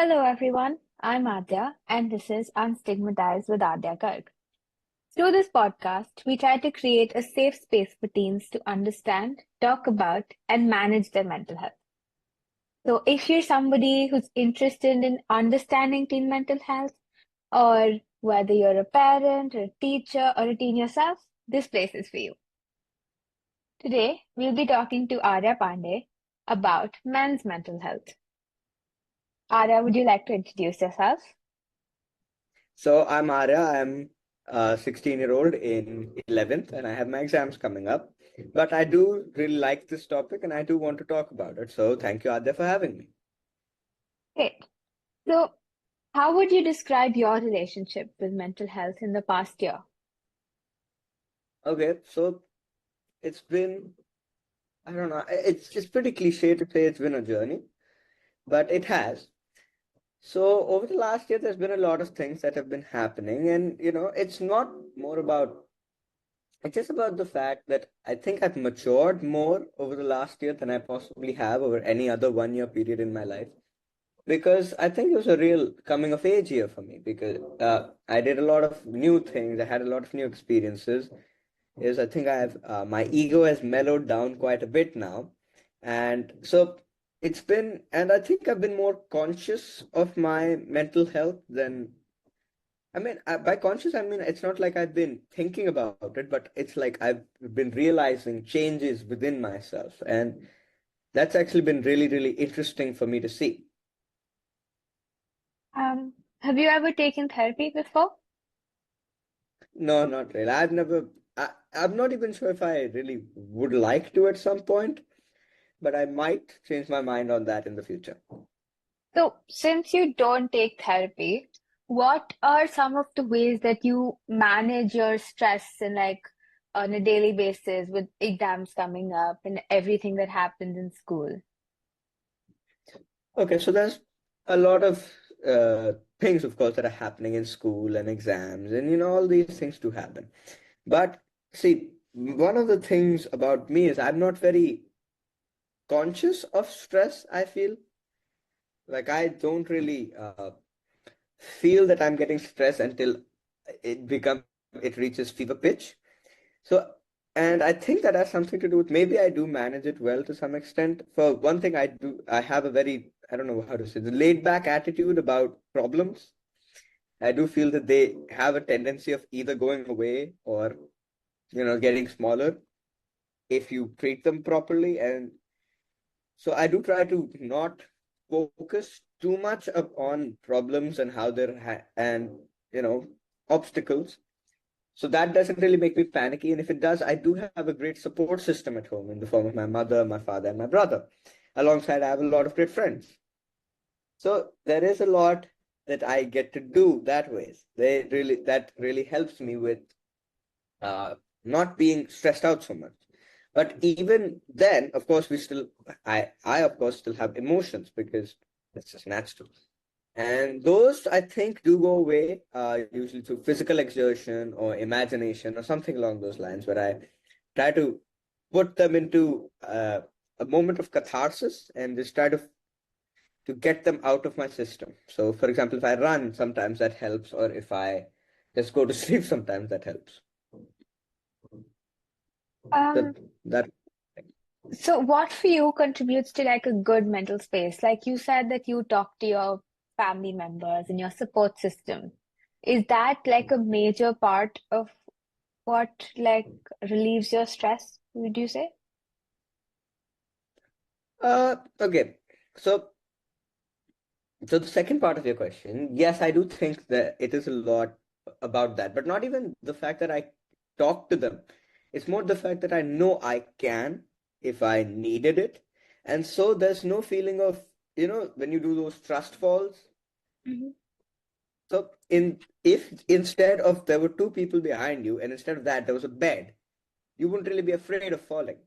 Hello everyone, I'm Arya and this is Unstigmatized with Arya Garg. Through this podcast, we try to create a safe space for teens to understand, talk about, and manage their mental health. So if you're somebody who's interested in understanding teen mental health, or whether you're a parent, or a teacher, or a teen yourself, this place is for you. Today, we'll be talking to Arya Pandey about men's mental health. Arya, would you like to introduce yourself? So I'm Arya. I'm a 16-year-old in 11th, and I have my exams coming up. But I do really like this topic, and I do want to talk about it. So thank you, Arya, for having me. Great. So, how would you describe your relationship with mental health in the past year? Okay, so it's been, I don't know, it's pretty cliche to say it's been a journey, but it has. So over the last year, there's been a lot of things that have been happening, and it's not more about it's just about the fact that I think I've matured more over the last year than I possibly have over any other 1 year period in my life. Because I think it was a real coming of age year for me because I did a lot of new things. I had a lot of new experiences. Is I think I have my ego has mellowed down quite a bit now, and so it's been, and I think I've been more conscious of my mental health than by conscious, I mean, it's not like I've been thinking about it, but it's like I've been realizing changes within myself. And that's actually been really, really interesting for me to see. Have you ever taken therapy before? No, not really. I'm not even sure if I really would like to at some point, but I might change my mind on that in the future. So, since you don't take therapy, what are some of the ways that you manage your stress and like on a daily basis with exams coming up and everything that happens in school? Okay, so there's a lot of things, of course, that are happening in school and exams, and all these things do happen. But see, one of the things about me is I'm not very conscious of stress. I feel like I don't really feel that I'm getting stressed until it reaches fever pitch. So, and I think that has something to do with maybe I do manage it well to some extent. For one thing, I have a very, I don't know how to say, the laid back attitude about problems. I do feel that they have a tendency of either going away or getting smaller if you treat them properly. And so I do try to not focus too much on problems and how and you know obstacles. So that doesn't really make me panicky. And if it does, I do have a great support system at home in the form of my mother, my father, and my brother. Alongside, I have a lot of great friends. So there is a lot that I get to do that ways. That really helps me with uh, not being stressed out so much. But even then, of course, I of course still have emotions because that's just natural. And those I think do go away, usually through physical exertion or imagination or something along those lines, where I try to put them into a moment of catharsis and just try to get them out of my system. So, for example, if I run, sometimes that helps, or if I just go to sleep, sometimes that helps. That Um, that so what for you contributes to like a good mental space? Like you said that you talk to your family members and your support system. Is that like a major part of what like relieves your stress, would you say? okay. So So the second part of your question, yes, I do think that it is a lot about that, but not even the fact that I talk to them. It's more the fact that I know I can if I needed it. And so there's no feeling of, when you do those trust falls. Mhm. So if instead of there were two people behind you and instead of that there was a bed, you wouldn't really be afraid of falling.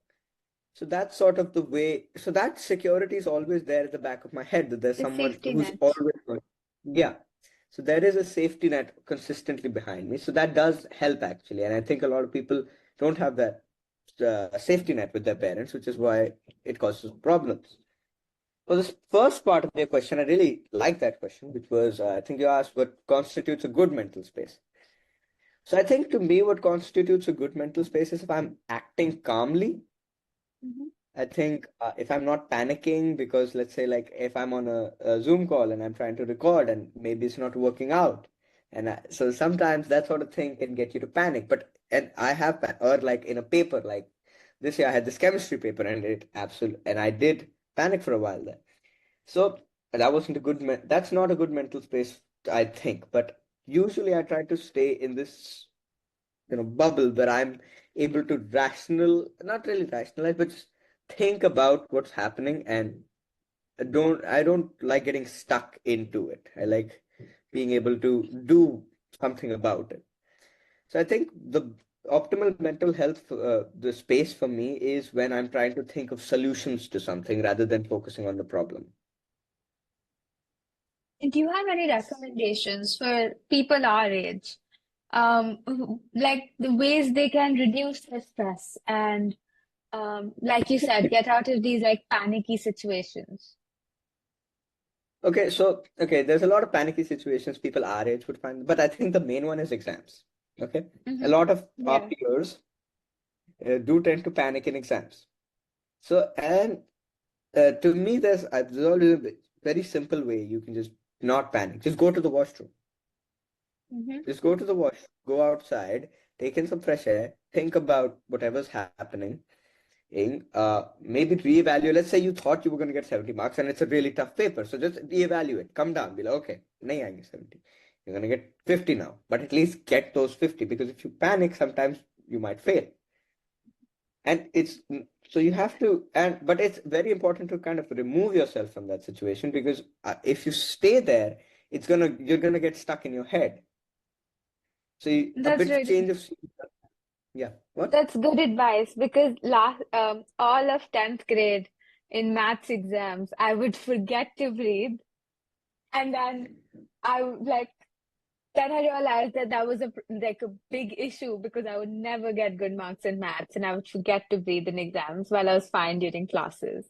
So that's sort of the way. So that security is always there at the back of my head that there's The someone safety who's net. always going. Yeah. So there is a safety net consistently behind me. So that does help actually. And I think a lot of people don't have that safety net with their parents, which is why it causes problems. Well, this first part of your question, I really like that question, which was, I think you asked what constitutes a good mental space. So I think to me, what constitutes a good mental space is if I'm acting calmly. Hmm. I think if I'm not panicking, because let's say like if I'm on a Zoom call and I'm trying to record and maybe it's not working out, so sometimes that sort of thing can get you to panic. But and I have or like in a paper like this year I had this chemistry paper and it absolutely and I did panic for a while there. So that wasn't a that's not a good mental space, I think. But usually I try to stay in this bubble where I'm able to not really rationalize, but just think about what's happening and I don't like getting stuck into it. I like being able to do something about it. So I think the optimal mental health, the space for me is when I'm trying to think of solutions to something rather than focusing on the problem. Do you have any recommendations for people our age? Like the ways they can reduce their stress and, like you said, get out of these like panicky situations. Okay, there's a lot of panicky situations people our age would find, but I think the main one is exams. Okay, a Hmm. lot of Yeah. partiers do tend to panic in exams. So, and to me, there's always a very simple way you can just not panic. Just go to the washroom. Hmm. Just go to the washroom, go outside, take in some fresh air, think about whatever's happening. Maybe reevaluate. Let's say you thought you were going to get 70 marks and it's a really tough paper. So just reevaluate, come down, be like, okay, nahi aayenge 70. You're going to get 50 now, but at least get those 50 because if you panic, sometimes you might fail. And so you have to, but it's very important to kind of remove yourself from that situation because if you stay there, you're gonna get stuck in your head. So a That's bit really change of scene. Yeah. What? That's good advice because last all of 10th grade in maths exams, I would forget to breathe, and then I would like then I realized that that was a big issue because I would never get good marks in maths, and I would forget to breathe in exams while I was fine during classes.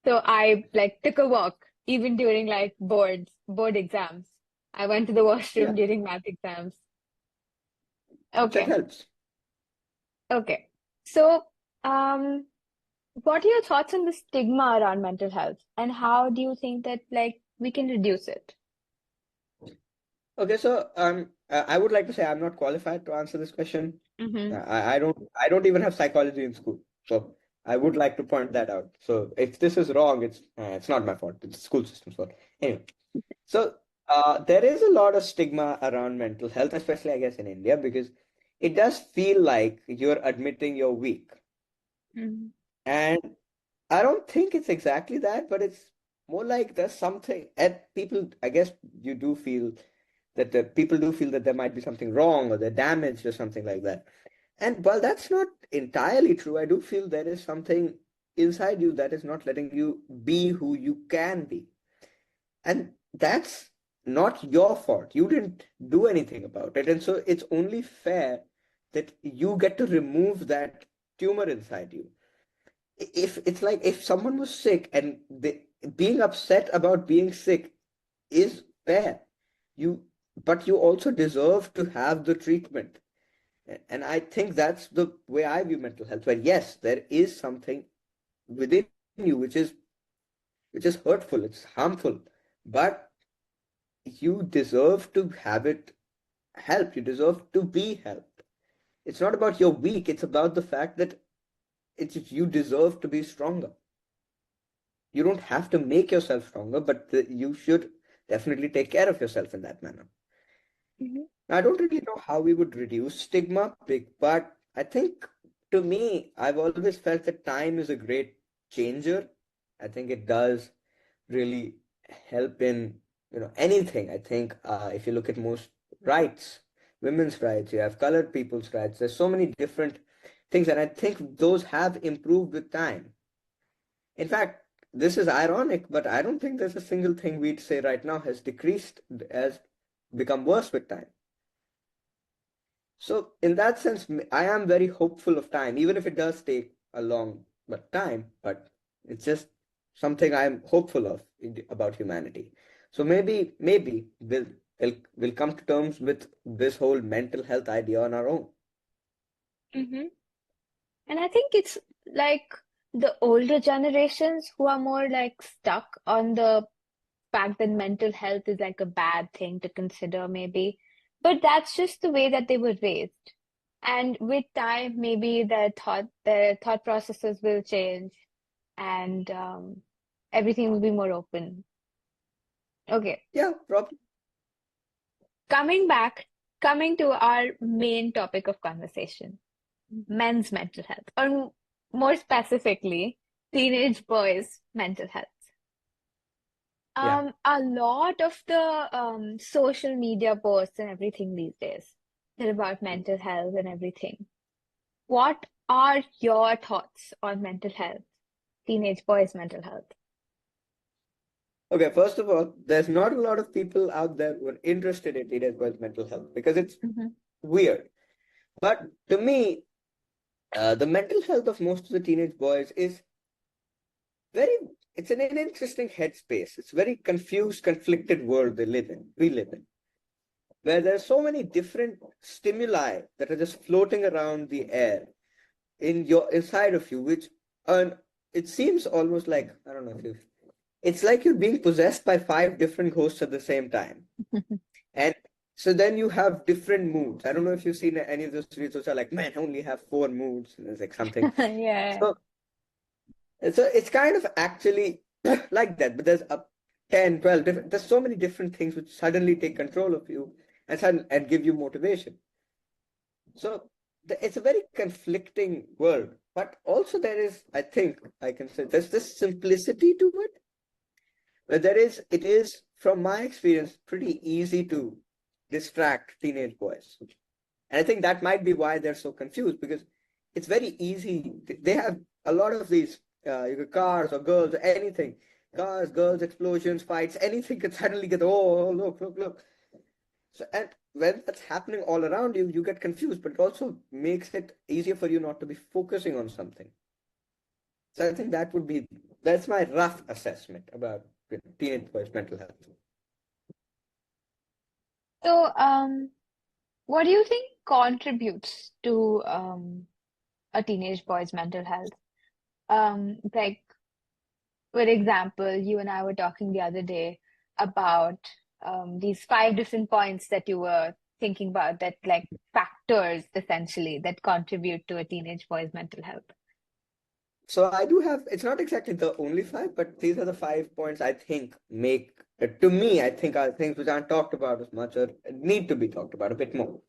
So I like took a walk even during like board exams. I went to the washroom Yeah, during math exams. that Okay, helps. okay. So, um. What are your thoughts on the stigma around mental health, and how do you think that like we can reduce it? Okay, so I would like to say I'm not qualified to answer this question. Mm-hmm. I don't even have psychology in school, so I would like to point that out. So if this is wrong, it's not my fault. It's the school system's fault. Anyway, so there is a lot of stigma around mental health, especially I guess in India, because it does feel like you're admitting you're weak, Mm-hmm. and I don't think it's exactly that, but it's more like there's something. And people, I guess, you do feel that the people do feel that there might be something wrong or they're damaged or something like that. And while that's not entirely true, I do feel there is something inside you that is not letting you be who you can be. And that's not your fault. You didn't do anything about it. And so it's only fair that you get to remove that tumor inside you. If it's like if someone was sick and being upset about being sick is fair. You, but you also deserve to have the treatment. And I think that's the way I view mental health, where yes, there is something within you which is hurtful, it's harmful, but you deserve to have it help. You deserve to be helped. It's not about you're weak, it's about the fact that you deserve to be stronger. You don't have to make yourself stronger, but you should definitely take care of yourself in that manner. Mm-hmm. I don't really know how we would reduce stigma, but I think to me, I've always felt that time is a great changer. I think it does really help in anything. I think if you look at most rights, women's rights, you have colored people's rights. There's so many different things, and I think those have improved with time. In fact, this is ironic, but I don't think there's a single thing we'd say right now has decreased, has become worse with time. So in that sense, I am very hopeful of time, even if it does take a long but time. But it's just something I'm hopeful of about humanity. So maybe we'll come to terms with this whole mental health idea on our own. Hmm. And I think it's like the older generations who are more like stuck on the fact that mental health is like a bad thing to consider, maybe. But that's just the way that they were raised. And with time, maybe their thought processes will change and everything will be more open. Okay, Yeah, probably. coming back, coming to our main topic of conversation, men's mental health, or more specifically, teenage boys' mental health. Yeah. A lot of the social media posts and everything these days, they're about mental health and everything. What are your thoughts on mental health, teenage boys' mental health? Okay, first of all, there's not a lot of people out there who are interested in teenage boys' mental health because it's Hmm. weird. But to me, the mental health of most of the teenage boys is very, it's in an interesting headspace. It's a very confused, conflicted world we live in, where there's so many different stimuli that are just floating around the air inside of you, which and it seems almost like, I don't know if you it's like you're being possessed by five different ghosts at the same time. And so then you have different moods. I don't know if you've seen any of those reels which are like, man, I only have four moods. And it's like something. Yeah. So, so it's kind of actually like that, but there's up 10, 12 different, there's so many different things which suddenly take control of you and give you motivation. So it's a very conflicting world, but also there is, I think I can say, there's this simplicity to it. But it is, from my experience, pretty easy to distract teenage boys. And I think that might be why they're so confused because it's very easy. They have a lot of these cars or girls or anything. Cars, girls, explosions, fights, anything could suddenly get, look. So, and when that's happening all around you, you get confused, but it also makes it easier for you not to be focusing on something. So I think that's my rough assessment about teenage boys' mental health. So, what do you think contributes to a teenage boy's mental health? Like, for example, you and I were talking the other day about these five different points that you were thinking about that like factors essentially that contribute to a teenage boy's mental health. So I do have, it's not exactly the only five, but these are the 5 points I think make, to me, I think are things which aren't talked about as much or need to be talked about a bit more.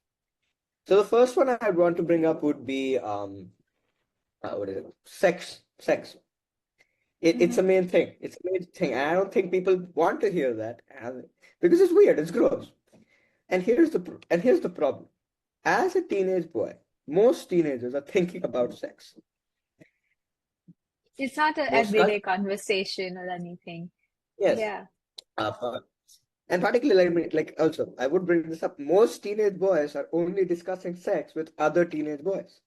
So the first one I'd want to bring up would be, what is it? Sex. It's a Hmm. main thing. It's a main thing. And I don't think people want to hear that because it's weird. It's gross. And here's the problem. As a teenage boy, most teenagers are thinking about sex. It's not an Most everyday cultures, conversation or anything. yes. Yeah. Uh, and particularly, like also, I would bring this up. Most teenage boys are only discussing sex with other teenage boys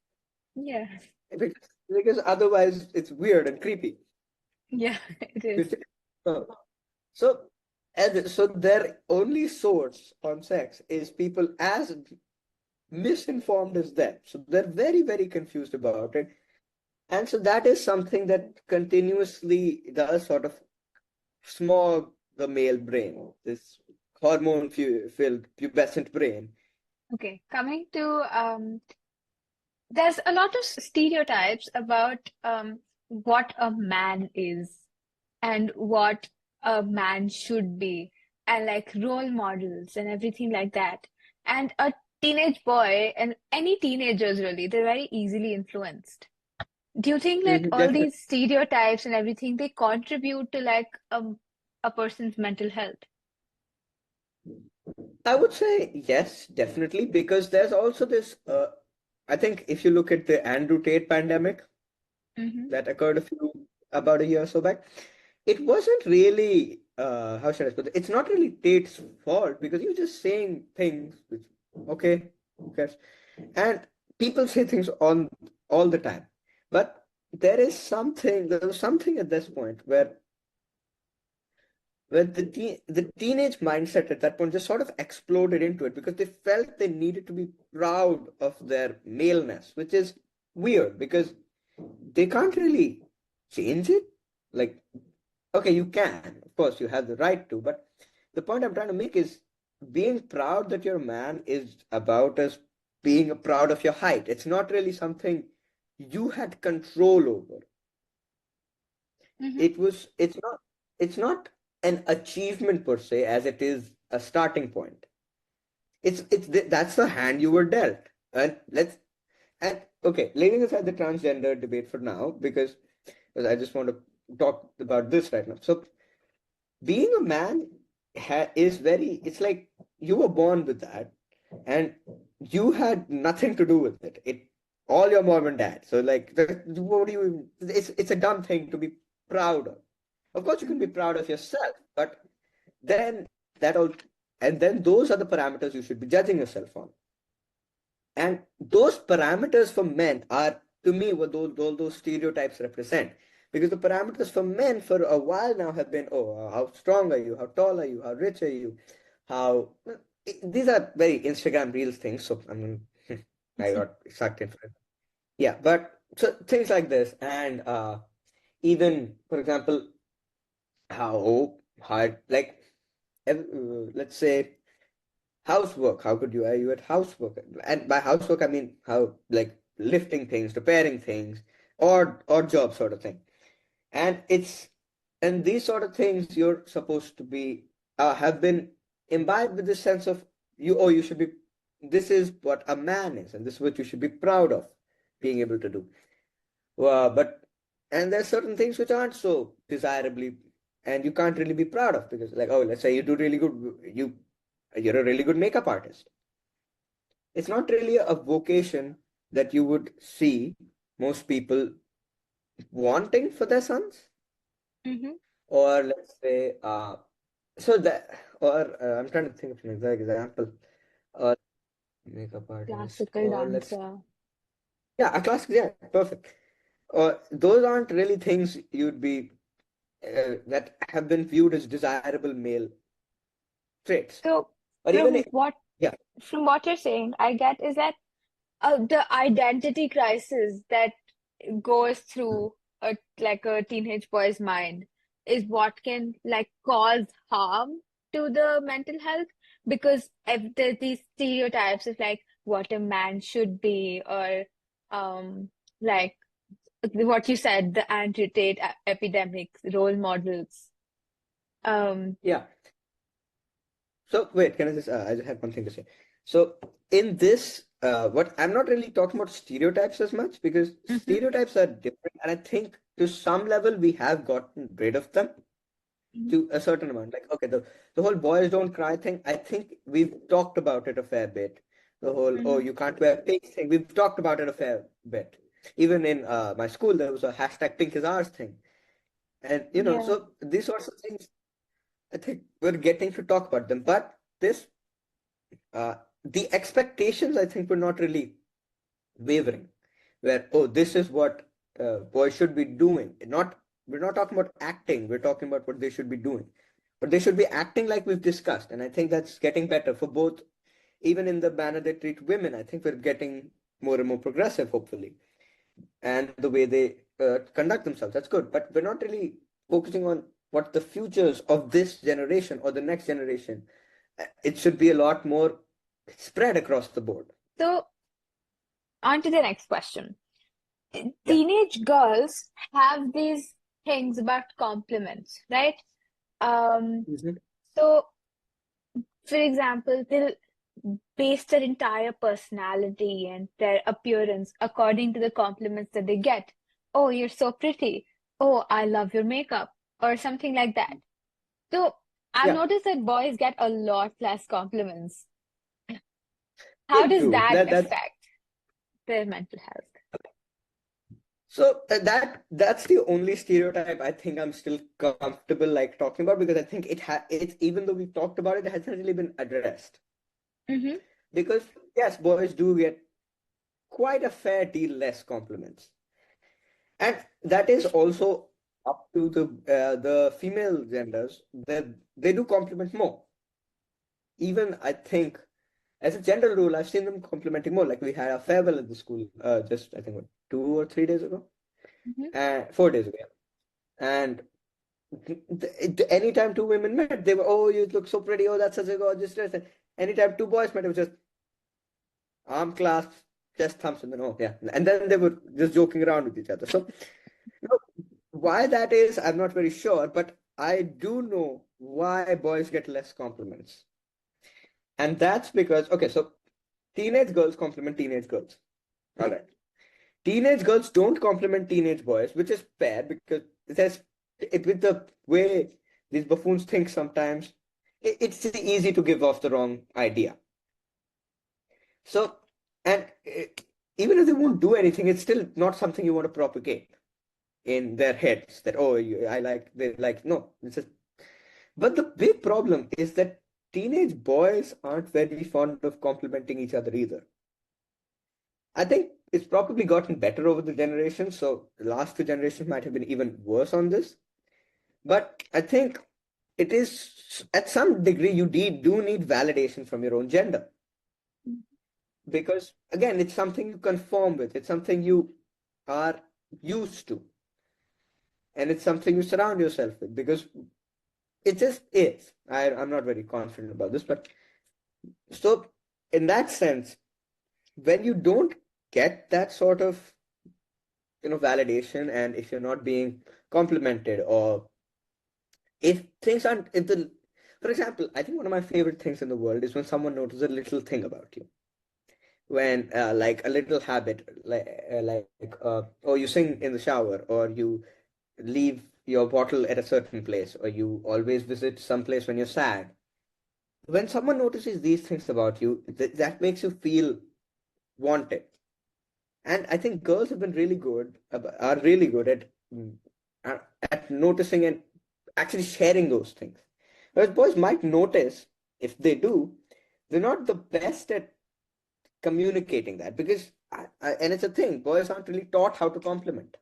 Yeah. because otherwise it's weird and creepy. Yeah, it is. So, so, so their only source on sex is people as misinformed as them. So they're very, very confused about it. And so that is something that continuously does sort of smog the male brain, this hormone filled pubescent brain. Okay. Coming to there's a lot of stereotypes about what a man is and what a man should be, and like role models and everything like that. And a teenage boy and any teenagers really, they're very easily influenced. Do you think that all Definitely. these stereotypes and everything they contribute to like a person's mental health? I would say yes, definitely, because there's also this. I think if you look at the Andrew Tate pandemic Hmm. that occurred about a year or so back, it wasn't really, how should I put it? It's not really Tate's fault because he was just saying things which, okay, who cares? And people say things on all the time. But there was something at this point where where the teenage mindset at that point just sort of exploded into it because they felt they needed to be proud of their maleness, which is weird because they can't really change it. Like, okay, you can, of course, you have the right to, but the point I'm trying to make is being proud that you're a man is about us being proud of your height. It's not really something you had control over. Mm-hmm. It's not an achievement per se as it is a starting point. That's the hand you were dealt. And okay, leaving aside the transgender debate for now, because I just want to talk about this right now. So being a man is it's like you were born with that, and you had nothing to do with it. All your mom and dad. So like, what do you? It's a dumb thing to be proud of. Of course, you can be Mm-hmm. proud of yourself, but then that all, and then those are the parameters you should be judging yourself on. And those parameters for men are, to me, what all those stereotypes represent. Because the parameters for men for a while now have been, oh, how strong are you? How tall are you? How rich are you? How these are very Instagram Reels things. So I mean, I got sucked into it. Yeah, but so things like this, and even for example, how hard, like, let's say housework. How could you are you at housework? And by housework, I mean how like lifting things, repairing things, or job sort of thing. And these sort of things you're supposed to be have been imbibed with this sense of you should be. This is what a man is, and this is what you should be proud of being able to do. But and there's certain things which aren't so desirably, and you can't really be proud of because, like, oh, let's say you do really good, you're a really good makeup artist. It's not really a vocation that you would see most people wanting for their sons, Mm-hmm. or let's say, so that, or I'm trying to think of an exact example. Uh, Makeup artist, Classical or let's, dancer. yeah, a classic, yeah, perfect. Those aren't really things you'd be that have been viewed as desirable male traits, So or even, from what yeah, from what you're saying, I get is that the identity crisis that goes through a teenage boy's mind is what can like cause harm to the mental health because if there's these stereotypes of like what a man should be or like what you said, the anti-Tate epidemic role models. Um, yeah. So wait, can I just? I just had one thing to say. So in this, what I'm not really talking about stereotypes as much because mhm, stereotypes are different, and I think to some level we have gotten rid of them mhm, to a certain amount. Like, okay, the whole boys don't cry thing. I think we've talked about it a fair bit. The whole, oh, mhm. you can't wear pink thing. We've talked about it a fair bit. Even in my school, there was a hashtag pink is ours thing, and Yeah. so these sorts of things. I think we're getting to talk about them, but this uh, the expectations I think were not really wavering. Where, oh, this is what boys should be doing. We're not talking about acting. We're talking about what they should be doing. But they should be acting like we've discussed, and I think that's getting better for both. Even in the manner they treat women, I think we're getting more and more progressive, hopefully, and the way they conduct themselves. That's good. But we're not really focusing on what the futures of this generation or the next generation. It should be a lot more spread across the board. So on to the next question. Yeah. Teenage girls have these things about compliments, right? Um, Mhm. so for example, they'll base their entire personality and their appearance according to the compliments that they get. Oh, you're so pretty. Oh, I love your makeup, or something like that. So I've Yeah, noticed that boys get a lot less compliments. they How does do. that That's affect their mental health? so that's the only stereotype I think I'm still comfortable like talking about because I think it's even though we've talked about it, it hasn't really been addressed. Mm-hmm. Because yes, boys do get quite a fair deal less compliments. And that is also up to the female genders, they do compliment more. Even I think, as a general rule, I've seen them complimenting more. Like we had a farewell at the school, just I think what, 2 or 3 days ago, Hmm. 4 days ago, yeah. And anytime two women met, they were, oh, you look so pretty. Oh, that's such a gorgeous dress. And anytime two boys met, it was just arm clasps, chest thumps, and then oh yeah, and then they were just joking around with each other. So you know, why that is, I'm not very sure, but I do know why boys get less compliments. And that's because, okay, so teenage girls compliment teenage girls. All right. Teenage girls don't compliment teenage boys, which is fair because there's with the way these buffoons think sometimes, it's easy to give off the wrong idea. So, and even if they won't do anything, it's still not something you want to propagate in their heads that, oh, I like, they like, no, it's just, but the big problem is that teenage boys aren't very fond of complimenting each other either. I think it's probably gotten better over the generations. So the last two generations might have been even worse on this. But I think it is at some degree you do need validation from your own gender. Because again, it's something you conform with, it's something you are used to, and it's something you surround yourself with because it just is. I'm not very confident about this, but so in that sense, when you don't get that sort of validation, and if you're not being complimented, or if things aren't, if the for example, I think one of my favorite things in the world is when someone notices a little thing about you, when like a little habit, oh, you sing in the shower, or you leave your bottle at a certain place, or you always visit some place when you're sad. When someone notices these things about you, that makes you feel wanted. And I think girls have been really good, are really good at noticing and actually sharing those things. Whereas boys might notice, if they do, they're not the best at communicating that because, and it's a thing, boys aren't really taught how to compliment.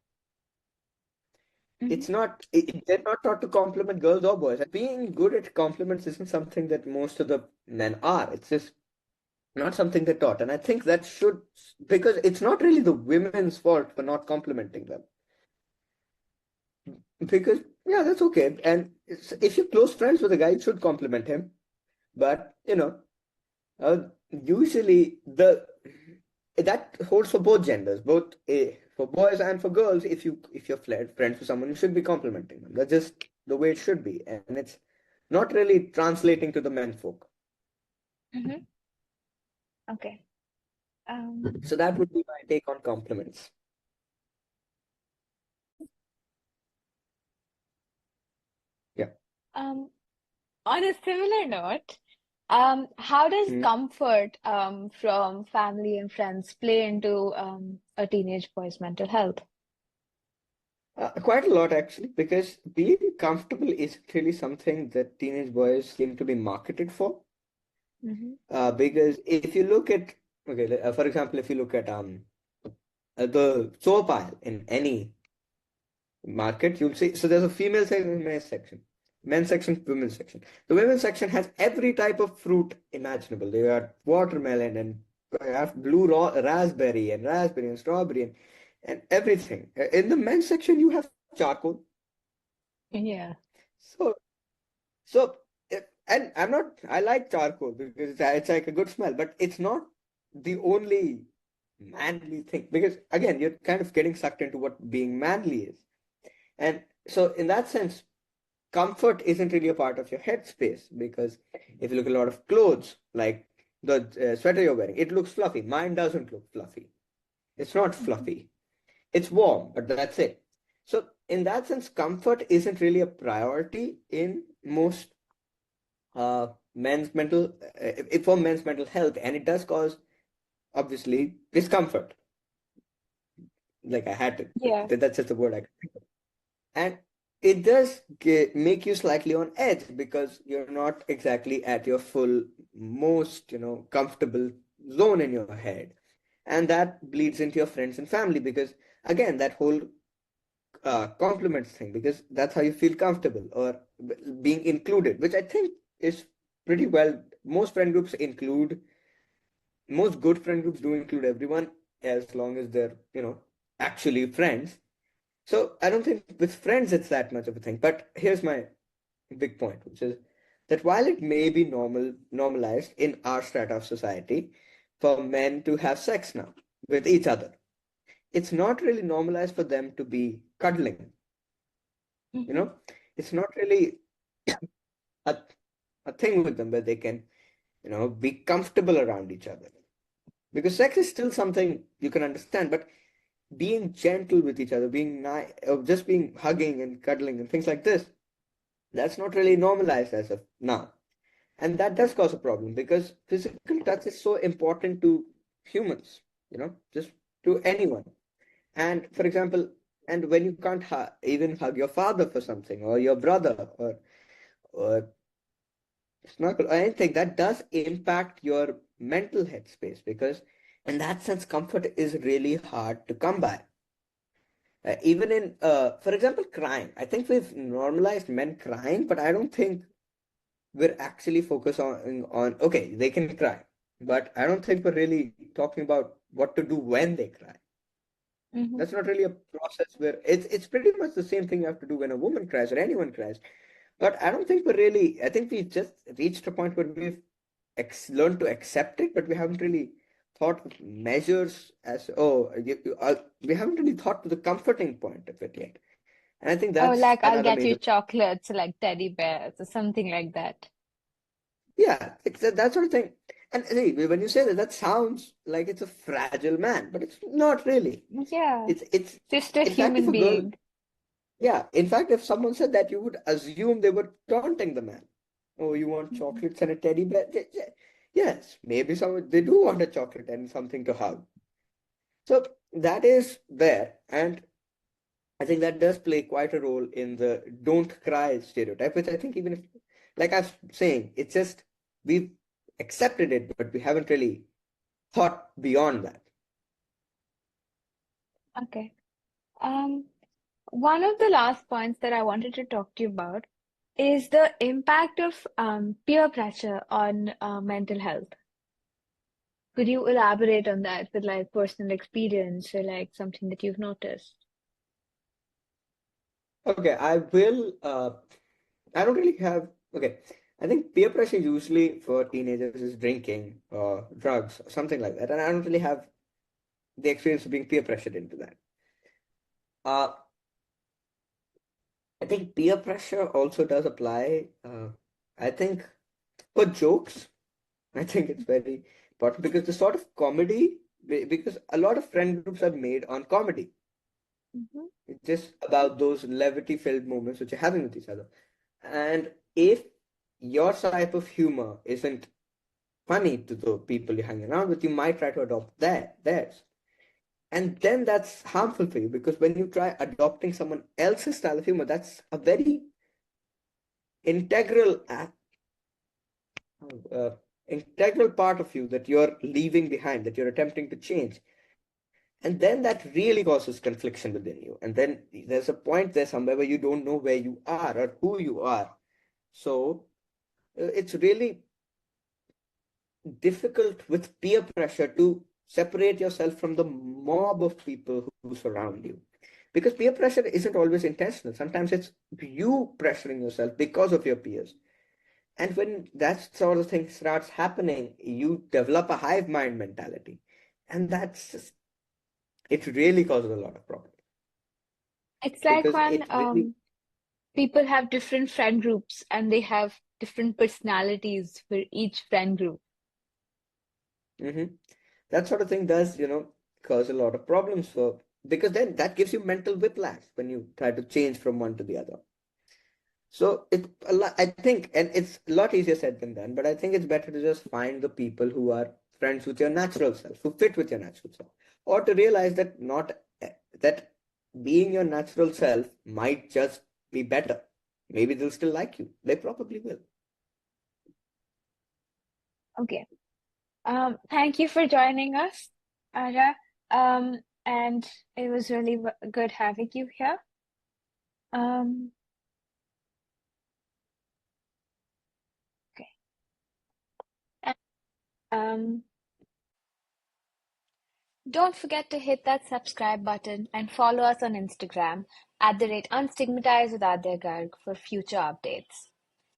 Hmm. It's not, they're not taught to compliment girls or boys. Being good at compliments isn't something that most of the men are. It's just not something they're taught. And I think that should, because it's not really the women's fault for not complimenting them. Because, yeah, that's okay. And if you're close friends with a guy, you should compliment him. But, usually that holds for both genders, both for boys and for girls. If you're friends with someone, you should be complimenting them. That's just the way it should be, and it's not really translating to the men folk. Hmm. Okay. Um, So that would be my take on compliments. Yeah. um, on a similar note, how does Mm. comfort from family and friends play into a teenage boy's mental health? Quite a lot actually, because being comfortable is really something that teenage boys seem to be marketed for. Hmm. Because if you look at, okay, for example, if you look at the soap aisle in any market, you'll see. So there's a female section and men's section, women's section. The women's section has every type of fruit imaginable. They got watermelon and have raspberry and strawberry and everything. In the men's section, you have charcoal. Yeah. So so and I like charcoal because it's like a good smell, but it's not the only manly thing because again, you're kind of getting sucked into what being manly is. And so, in that sense, comfort isn't really a part of your headspace because if you look at a lot of clothes, like the sweater you're wearing, it looks fluffy. Mine doesn't look fluffy. It's not Hmm. fluffy. It's warm, but that's it. So, in that sense, comfort isn't really a priority in most men's for men's mental health, and it does cause obviously discomfort. Like I had Yeah. to, that's just the word I and it does make you slightly on edge because you're not exactly at your full most comfortable zone in your head, and that bleeds into your friends and family because again that whole compliments thing because that's how you feel comfortable or being included, which I think is pretty well. Most friend groups include, most good friend groups do include everyone as long as they're, actually friends. So I don't think with friends it's that much of a thing. But here's my big point, which is that while it may be normalized in our strata of society for men to have sex now with each other, it's not really normalized for them to be cuddling. You Mm-hmm. know, it's not really a, a thing with them where they can, be comfortable around each other. Because sex is still something you can understand, but being gentle with each other, being nice, or just being hugging and cuddling and things like this, that's not really normalized as of now. And that does cause a problem because physical touch is so important to humans, just to anyone. And for example, and when you can't even hug your father for something or your brother or snuggle or anything, that does impact your mental headspace because in that sense, comfort is really hard to come by. Even in, for example, crying. I think we've normalized men crying, but I don't think we're actually focused on okay, they can cry, but I don't think we're really talking about what to do when they cry. Mm-hmm. That's not really a process where it's pretty much the same thing you have to do when a woman cries or anyone cries. But I don't think we're really. I think we've just reached a point where we've learned to accept it, but we haven't really thought of measures as we haven't really thought to the comforting point of it yet. And I think Oh, that's like I'll another get you major. chocolates, like teddy bears or something like that. Yeah, it's that sort of thing. And see, when you say that, that sounds like it's a fragile man, but it's not really. Yeah, It's just a in fact, if human a girl, being. yeah, in fact, if someone said that, you would assume they were taunting the man. Oh, you want Mhm. chocolates and a teddy bear? Yes, maybe some they do want a chocolate and something to hug. So that is there, and I think that does play quite a role in the don't cry stereotype, which I think even if, like I was saying, it's just we've accepted it, but we haven't really thought beyond that. Okay. Um, One of the last points that I wanted to talk to you about is the impact of peer pressure on mental health. Could you elaborate on that with like personal experience or like something that you've noticed? Okay, I will. I don't really have. Okay, I think peer pressure usually for teenagers is drinking or drugs or something like that, and I don't really have the experience of being peer pressured into that. Uh, I think peer pressure also does apply. I think for jokes. I think it's very important because the sort of comedy, because a lot of friend groups are made on comedy. Hmm. It's just about those levity-filled moments which you're having with each other. And if your type of humor isn't funny to the people you're hanging around with, you might try to adopt theirs. And then that's harmful for you because when you try adopting someone else's style of humor, that's a very integral uh, integral part of you that you're leaving behind, that you're attempting to change. And then that really causes confliction within you. And then there's a point there somewhere where you don't know where you are or who you are. So it's really difficult with peer pressure to separate yourself from the mob of people who surround you. Because peer pressure isn't always intentional. Sometimes it's you pressuring yourself because of your peers. And when that sort of thing starts happening, you develop a hive mind mentality. And that's just, it really causes a lot of problems It's like because when it really, people have different friend groups and they have different personalities for each friend group. mhm. That sort of thing does, cause a lot of problems for, because then that gives you mental whiplash when you try to change from one to the other. So it a lot, I think, and it's a lot easier said than done, but I think it's better to just find the people who are friends with your natural self, who fit with your natural self, or to realize that not that being your natural self might just be better. Maybe they'll still like you. They probably will. Okay. Thank you for joining us, Arya. And it was really good having you here. Um, okay. And, don't forget to hit that subscribe button and follow us on Instagram @unstigmatized with Adya Garg for future updates.